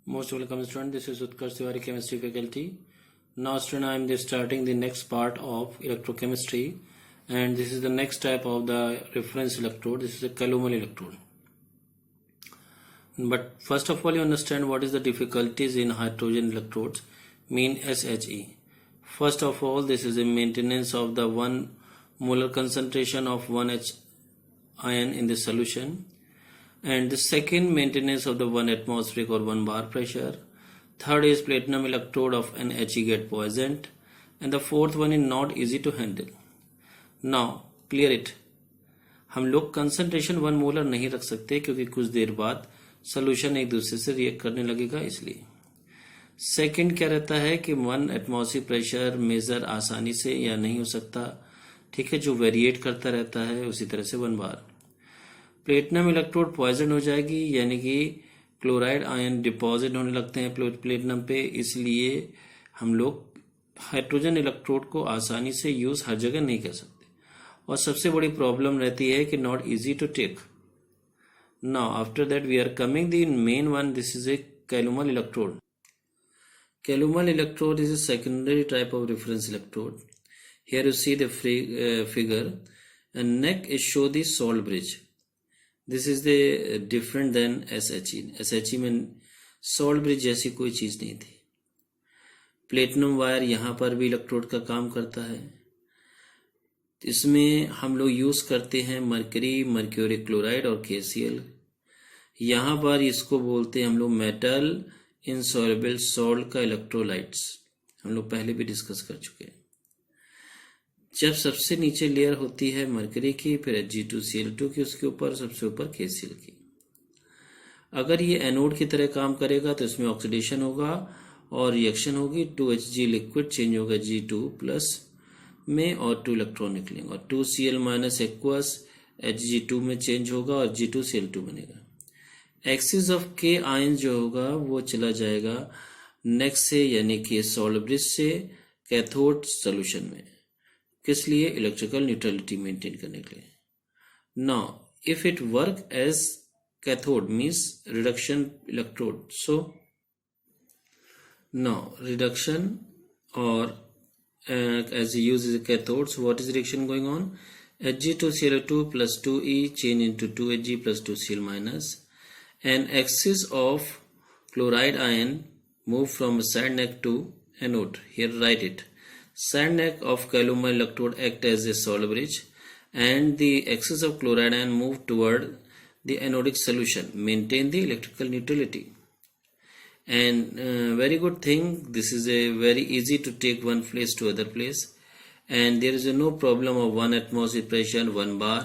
Most welcome student, this is Utkarsh Tiwari, chemistry faculty. Now student, I am starting the next part of electrochemistry, and this is the next type of the reference electrode. This is a Kalomel electrode. But first of all, you understand what is the difficulties in hydrogen electrodes, mean SHE. First of all, this is a maintenance of the 1 molar concentration of 1H ion in the solution. And the second, maintenance of the 1 atmospheric or 1 bar pressure. Third is platinum electrode of an He get poisoned. And the fourth one is not easy to handle. Now clear it. हम लोग concentration 1 molar नहीं रख सकते क्योंकि कुछ देर बाद solution एक दूसरे से रिएक्ट करने लगेगा, इसलिए। सेकंड क्या रहता है कि 1 एटमॉस्फेरिक प्रेशर मेजर आसानी से या नहीं हो सकता, ठीक है, जो वेरिएट करता रहता है, उसी तरह से 1 बार। प्लेटिनम इलेक्ट्रोड पॉइजन हो जाएगी, यानी कि क्लोराइड आयन डिपॉजिट होने लगते हैं प्लेटिनम पे, इसलिए हम लोग हाइड्रोजन इलेक्ट्रोड को आसानी से यूज हर जगह नहीं कर सकते। और सबसे बड़ी प्रॉब्लम रहती है कि not easy to take. Now after that we are coming the main one, this is a Kalomel electrode. Kalomel electrode is a secondary type of reference electrode. Here you see the figure, and neck is show the salt bridge. This is the different than SHE. SHE में salt bridge जैसी कोई चीज नहीं थी। Platinum wire यहाँ पर भी electrode का काम करता है। इसमें हम लोग यूज करते हैं मर्क्यूरी क्लोराइड और KCl। यहाँ पर इसको बोलते हैं हम लोग मेटल इनसॉल्युबल सॉल्ट का इलेक्ट्रोलाइट्स, हम लोग पहले भी डिस्कस कर चुके हैं। जब सबसे नीचे लेयर होती है मरकरी की, फिर Hg2Cl2 की, उसके ऊपर सबसे ऊपर KCl की। अगर ये एनोड की तरह काम करेगा तो इसमें ऑक्सीडेशन होगा और रिएक्शन होगी, 2Hg लिक्विड चेंज होगा G2+ में और 2 इलेक्ट्रॉन निकलेंगे, और 2Cl- एक्वस Hg2 में चेंज होगा और G2Cl2 बनेगा। एक्सिस ऑफ K आयन जो होगा वो चला जाएगा नेक्स्ट से, यानी कि सॉल्ट ब्रिज से कैथोड सोल्यूशन में। किस लिए? इलेक्ट्रिकल न्यूट्रलिटी मेंटेन करने के लिए। Now if it work as cathode means reduction electrode, so now reduction और as you use as a cathode, so what is reaction going on? Hg2Cl2 plus 2E change into 2Hg plus 2Cl minus, and axis of chloride ion move from side neck to anode. Here write it. Side neck of Kalomel electrode act as a salt bridge, and the axis of chloride ion move toward the anodic solution, maintain the electrical neutrality. And very good thing, this is a very easy to take one place to other place, and there is no problem of 1 atmospheric pressure 1 bar,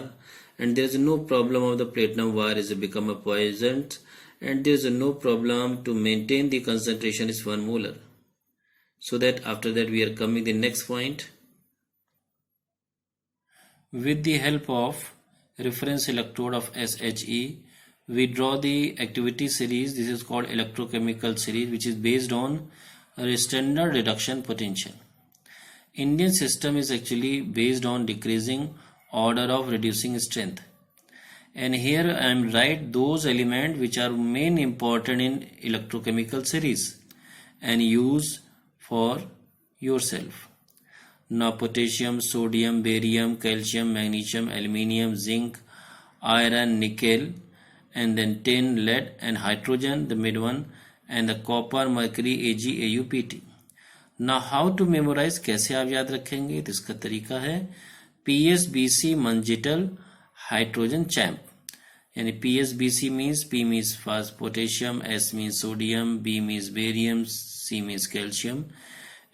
and there is no problem of the platinum wire is become a poison, and there is no problem to maintain the concentration is 1 molar. So that after that we are coming the next point. With the help of reference electrode of SHE, we draw the activity series. This is called electrochemical series, which is based on a standard reduction potential. Indian system is actually based on decreasing order of reducing strength, and here I am write those elements which are main important in electrochemical series and use for yourself. Now potassium, sodium, barium, calcium, magnesium, aluminium, zinc, iron, nickel, and then tin, lead and hydrogen, the mid one, and the copper, mercury, Ag, Au, Pt. Now how to memorize, कैसे आप याद रखेंगे? तो इसका तरीका है PSBC मंजिटल hydrogen champ, यानी PSBC means P means fast potassium, S means sodium, B means barium, C means calcium,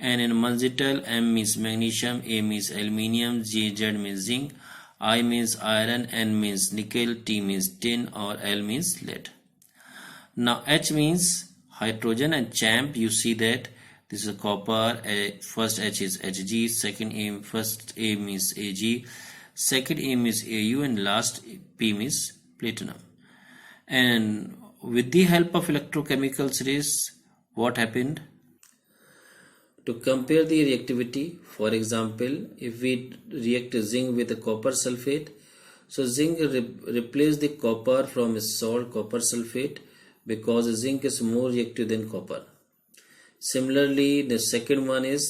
and in Manzital M means magnesium, A means aluminium, Z means zinc, I means iron, N means nickel, T means tin, or L means lead. Now H means hydrogen and champ. You see that this is copper. First H is Hg, first A means Ag, second A means Au, and last P means platinum. And with the help of electrochemical series, what happened? To compare the reactivity, for example, if we react zinc with a copper sulfate, so zinc replace the copper from a salt copper sulfate because zinc is more reactive than copper. Similarly, the second one is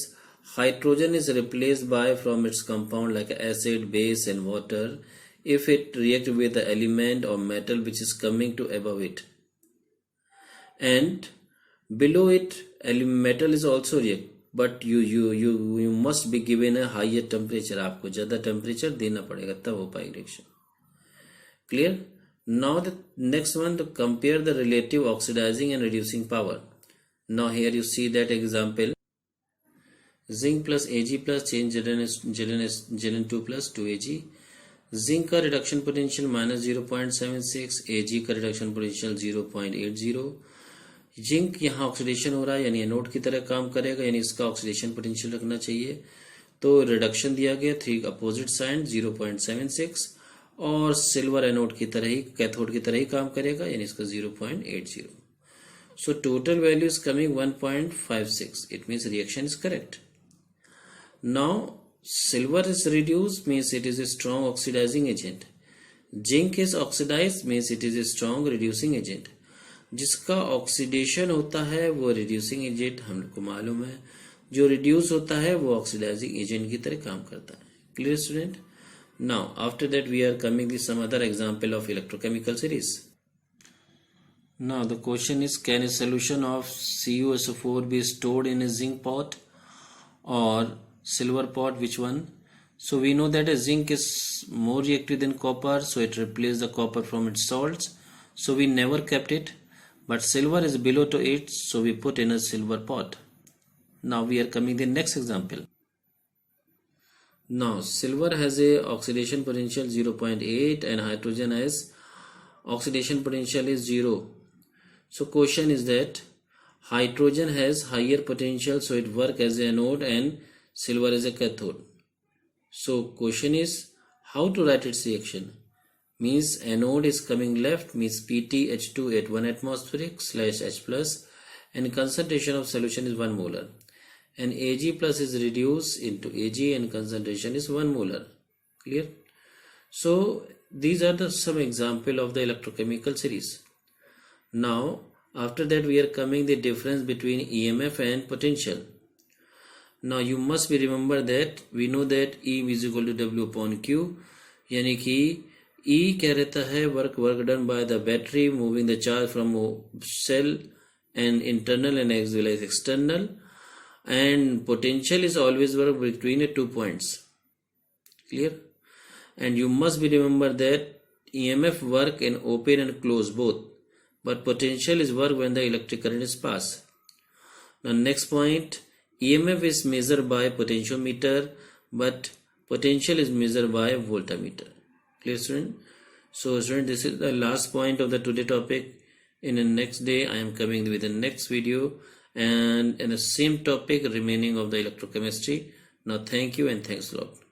hydrogen is replaced by from its compound like acid, base and water if it reacts with the element or metal which is coming to above it, and below it metal is also react, but you must be given a higher temperature. आपको ज़्यादा temperature देना पड़ेगा तब हो पाएगी reaction. Clear? Now the next one, to compare the relative oxidizing and reducing power. Now here you see that example. Zinc plus Ag plus change Zn2 plus 2Ag. Zinc का reduction potential minus 0.76, Ag का reduction potential 0.80. Zinc यहाँ oxidation हो रहा है यानी anode की तरह काम करेगा, यानी इसका ऑक्सीडेशन पोटेंशियल रखना चाहिए. तो रिडक्शन दिया गया 3 अपोजिट साइन 0.76 और सिल्वर एनोड की तरह ही कैथोड की तरह ही काम करेगा यानी इसका 0.80. So total value is coming 1.56. It means reaction is correct. Now silver is reduce means it is a strong oxidising agent. Zinc is oxidise means it is a strong reducing agent. जिसका oxidation होता है वो reducing agent हम लोग को मालूम है, जो रिड्यूस होता है वो ऑक्सीडाइजिंग एजेंट की तरह काम करता है. Clear student? Now after that we are coming with some other example of electrochemical series. Now the question is can a solution of CuSO4 be stored in a zinc pot और silver pot? Which one? So we know that a zinc is more reactive than copper, so it replaced the copper from its salts, so we never kept it. But silver is below to it, so we put in a silver pot. Now we are coming to the next example. Now silver has a oxidation potential 0.8 and hydrogen has oxidation potential is 0. So question is that hydrogen has higher potential, so it work as a anode and silver is a cathode. So question is how to write its reaction. Means anode is coming left means PtH2 at 1 atmospheric / H plus and concentration of solution is 1 molar. And Ag plus is reduced into Ag and concentration is 1 molar. Clear? So these are the some example of the electrochemical series. Now after that we are coming the difference between EMF and potential. Now you must be remember that we know that E is equal to W upon Q, यानी कि E क्या रहता है work done by the battery moving the charge from cell and internal and as well as external, and potential is always work between the 2 points. Clear? And you must be remember that EMF work in open and close both, but potential is work when the electric current is passed. Now next point, EMF is measured by potentiometer, but potential is measured by voltmeter. Clear student? So student, this is the last point of the today topic. In the next day I am coming with the next video and in the same topic remaining of the electrochemistry. Now thank you and thanks a lot.